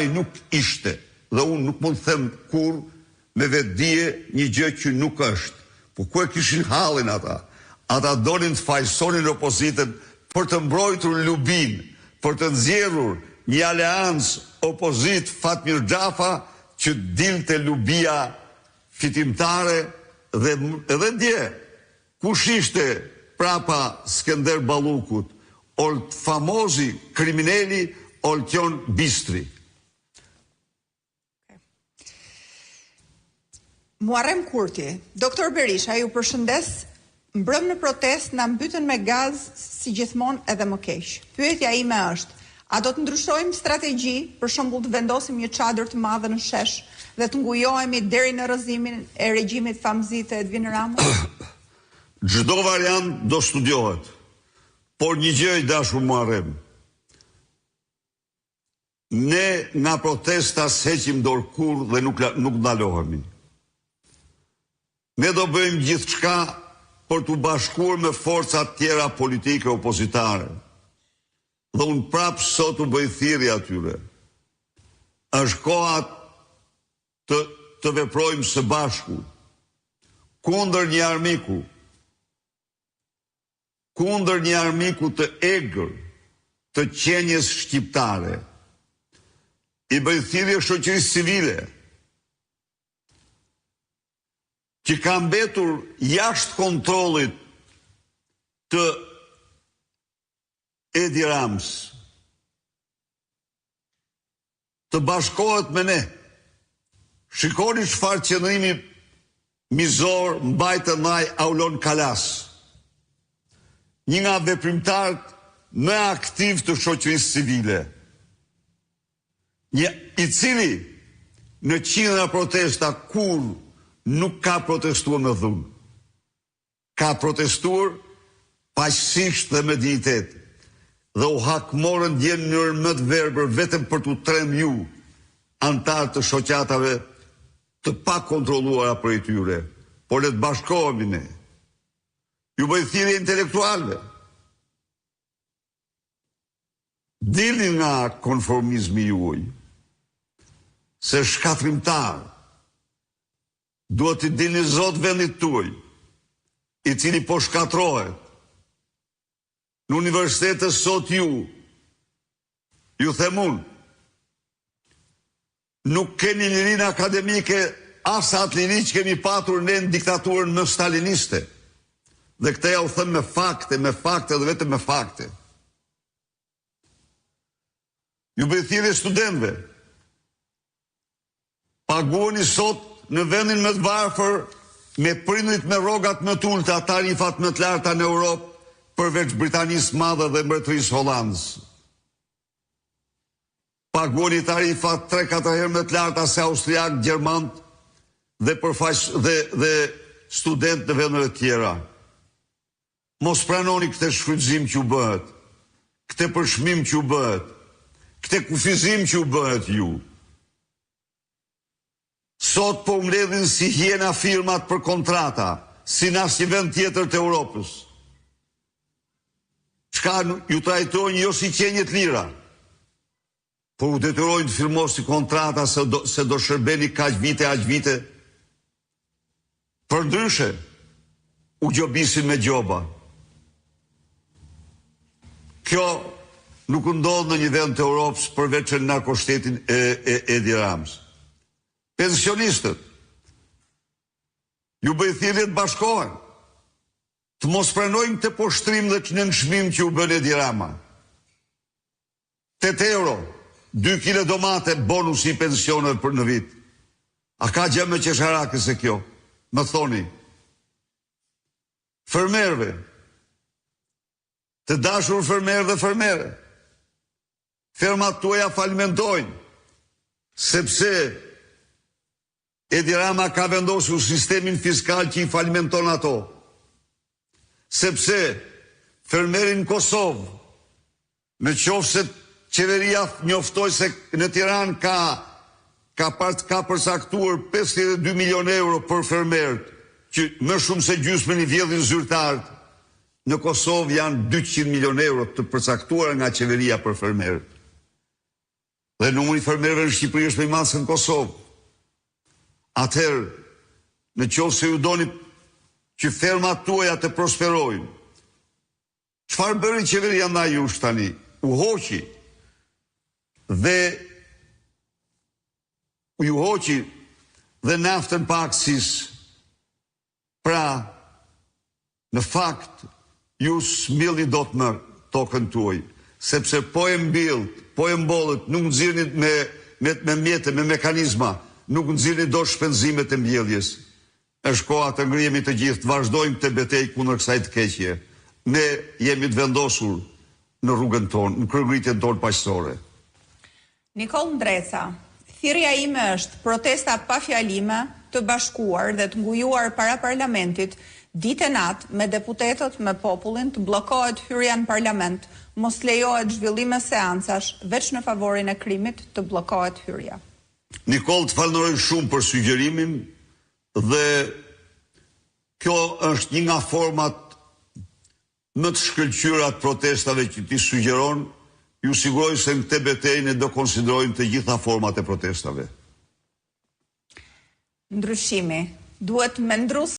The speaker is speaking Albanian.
nuk ishte, dhe unë nuk mund të them kur me vetdije një gjë që nuk është. Po ku e kishin hallin ata? Ata donin të fajsonin opozitën për të mbrojtur Lubin, për të nxjerrur një aleancë opozit Fatmir Xhafa që dilte Lubia fitimtare dhe edhe dje. Kush ishte prapa Skënder Ballukut? Famozi kriminali Oltjon Bistri. Muarrem Kurti, Doktor Berisha, ju përshëndes, mbrëm në protest, na mbytën me gaz si gjithmonë edhe më keq. Pyetja ime është, a do të ndryshojmë strategji, për shembull të vendosim një çadër të madhe në shesh dhe të ngujohemi deri në rrëzimin e regjimit famëzit të Edvin Ramës? Çdo variant do studiohet, por një gjë i dashur Muarrem. Ne nga protesta s'heqim dorë kurrë dhe nuk ndalohemi. Ne do bëjmë gjithçka për të bashkuar me forcat tjera politike opozitare. Dhe unë prapë sot u bëj thirrje atyre. Është koha të veprojmë së bashku kundër një armiku. Kundër një armiku të egër, të qenjes shqiptare. I bëj thirrje shoqërisë civile, që ka mbetur jashtë kontrollit të Edi Ramës, të bashkohet me ne. Shikoni çfarë qëndrimi mizor mbajtë ndaj Aulon Kalas, një nga veprimtarët më aktiv të shoqërisë civile, i cili në qindra protesta kur nuk ka protestuar me dhunë. Ka protestuar paqësisht dhe me dinjitet. Dhe u hakmorën dje në mënyrë më të verbër vetëm për t'u trem ju, antarë të shoqatave të pa kontrolluara prej tyre, por le të bashkohemi ne. Ju bëj thirrje intelektualëve. Dilni nga konformizmi juaj, se shkatrimtar duhet të dilni zot vendit tuaj, i cili po shkatrohet. Në universitetet sot ju them unë, nuk keni lirinë akademike as atë liri që kemi patur ne në diktaturën më staliniste. Dhe këtë ja u them me fakte dhe vetëm me fakte. Ju bëj thirrje studentëve. Paguani sot në vendin më të varfër me prindrit me rrogat më të ulta, tarifat më të larta në Europë, përveç Britanisë Madhe dhe Mbretërisë Hollandës. Paguani tarifat 3-4 herë më të larta se austriak, gjermant dhe student në vendet e tjera. Mos pranoni këtë shfrytëzim që u bëhet, këtë përshmim që u bëhet, këtë kufizim që u bëhet ju. Sot po mbledhin si hiena firmat për kontrata, si në asnjë vend tjetër të Europës. Çka ju trajtojnë jo si qenje të lira, por u detyrojnë të firmosni kontrata se do shërbeni kaq vite. Përndryshe, u gjobisin me gjoba. Kjo nuk ndodh në një vend të Europës përveç në narkoshtetin e Edi Ramës. Pensionistët, ju bëj thirrje të bashkohen, të mos pranojmë të poshtrim dhe të nënshmim që u bën Edi Rama. 8 euro, 2 kg domate bonus i pensioneve për në vit. A ka gjë më qesharake se kjo? Më thoni. Fermerëve, të dashur fermerë dhe fermere, fermat tuaja falimentojnë, sepse Edi Rama ka vendosur sistemin fiskal që i falimenton ato. Sepse fermerin Kosovë, në qoftë se qeveria njoftoi se në Tiranë ka përcaktuar 52 milion euro për fermerët, që më shumë se gjysmën i vjedhin zyrtarët, në Kosovë janë 200 milion euro të përcaktuara nga qeveria për fermerët. dhe numri i fermerëve në Shqipëri është më i madh se në Kosovë. Atëherë, në qoftë se ju doni që fermat tuaja të prosperojnë, çfarë bëri qeveria ndaj jush tani? U hoqi dhe naftën pa aksis. Pra, në fakt, ju s'mbillni dot më tokën tuaj, sepse po e mbollët, nuk nxirrni me mjete, me mekanizma, nuk nxirrni dot shpenzimet e mbjelljes. Është koha të ngrihemi të gjithë, të vazhdojmë të betejë kundër kësaj të keqje. Ne jemi të vendosur në rrugën tonë, në kryerritjen tonë paqësore. Nikol Ndreca, thirrja ime është protesta pa fjalime, të bashkuar dhe të ngujuar para parlamentit, ditë e natë me deputetët, me popullin, të bllokohet hyrja në parlament, mos lejohet zhvillim e seancash, veç në favorin e krimit, të bllokohet hyrja. Nikol, të falenderoj shumë për sugjerimin dhe kjo është një nga format më të shkëlqyera të protestave që ti sugjeron. Ju siguroj se në këtë betejë ne do konsiderojmë të gjitha format e protestave. Ndryshimi duhet me ndrus